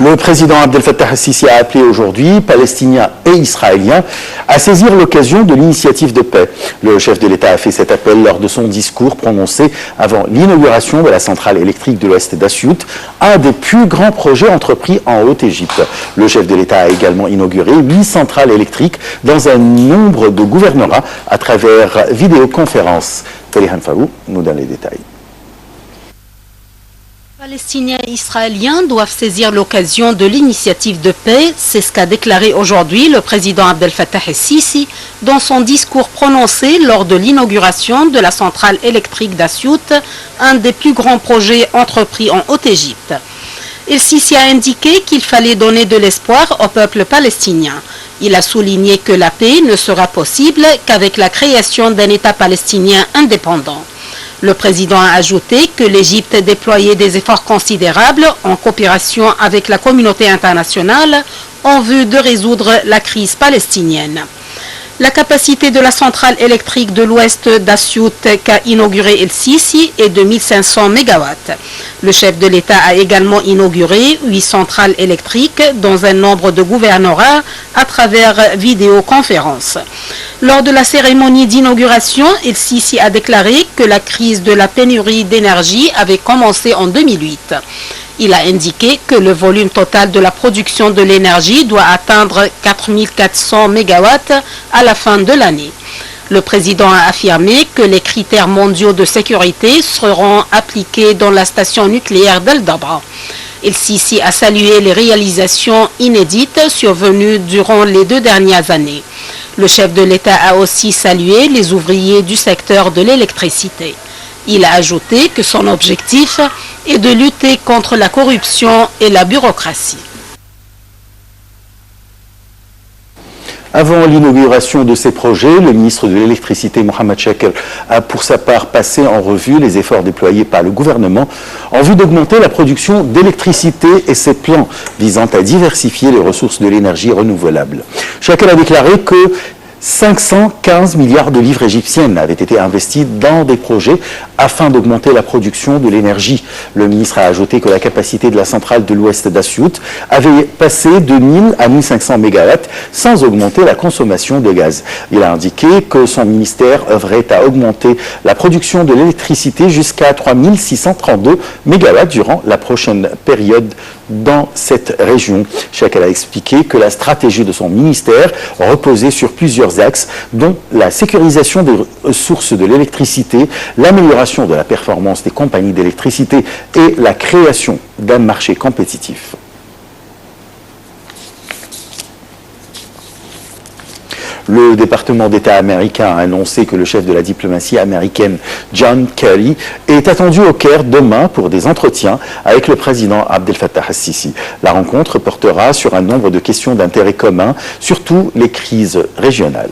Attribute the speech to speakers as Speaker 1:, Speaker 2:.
Speaker 1: Le président Abdel Fattah al-Sisi a appelé aujourd'hui Palestiniens et Israéliens à saisir l'occasion de l'initiative de paix. Le chef de l'État a fait cet appel lors de son discours prononcé avant l'inauguration de la centrale électrique de l'Ouest d'Assiout, un des plus grands projets entrepris en Haute-Égypte. Le chef de l'État a également inauguré 8 centrales électriques dans un nombre de gouvernorats à travers vidéoconférence. Talihan Faou nous donne les détails.
Speaker 2: Palestiniens et Israéliens doivent saisir l'occasion de l'initiative de paix, c'est ce qu'a déclaré aujourd'hui le président Abdel Fattah al-Sisi dans son discours prononcé lors de l'inauguration de la centrale électrique d'Assiout, un des plus grands projets entrepris en Haute-Égypte. El-Sisi a indiqué qu'il fallait donner de l'espoir au peuple palestinien. Il a souligné que la paix ne sera possible qu'avec la création d'un État palestinien indépendant. Le président a ajouté que l'Égypte déployait des efforts considérables en coopération avec la communauté internationale en vue de résoudre la crise palestinienne. La capacité de la centrale électrique de l'Ouest d'Assiout qu'a inauguré El-Sisi est de 1500 MW. Le chef de l'État a également inauguré 8 centrales électriques dans un nombre de gouvernorats à travers vidéoconférence. Lors de la cérémonie d'inauguration, El-Sisi a déclaré que la crise de la pénurie d'énergie avait commencé en 2008. Il a indiqué que le volume total de la production de l'énergie doit atteindre 4400 MW à la fin de l'année. Le président a affirmé que les critères mondiaux de sécurité seront appliqués dans la station nucléaire d'El-Dabra. El-Sisi a salué les réalisations inédites survenues durant les 2 dernières années. Le chef de l'État a aussi salué les ouvriers du secteur de l'électricité. Il a ajouté que son objectif est de lutter contre la corruption et la bureaucratie.
Speaker 1: Avant l'inauguration de ces projets, le ministre de l'Électricité, Mohamed Chakr, a pour sa part passé en revue les efforts déployés par le gouvernement en vue d'augmenter la production d'électricité et ses plans visant à diversifier les ressources de l'énergie renouvelable. Chakr a déclaré que 515 milliards de livres égyptiennes avaient été investis dans des projets afin d'augmenter la production de l'énergie. Le ministre a ajouté que la capacité de la centrale de l'Ouest d'Assiout avait passé de 1000 à 1500 MW sans augmenter la consommation de gaz. Il a indiqué que son ministère œuvrait à augmenter la production de l'électricité jusqu'à 3632 MW durant la prochaine période dans cette région. Chakr a expliqué que la stratégie de son ministère reposait sur plusieurs axes, dont la sécurisation des sources de l'électricité, l'amélioration de la performance des compagnies d'électricité et la création d'un marché compétitif. Le département d'État américain a annoncé que le chef de la diplomatie américaine, John Kerry, est attendu au Caire demain pour des entretiens avec le président Abdel Fattah al-Sisi. La rencontre portera sur un nombre de questions d'intérêt commun, surtout les crises régionales.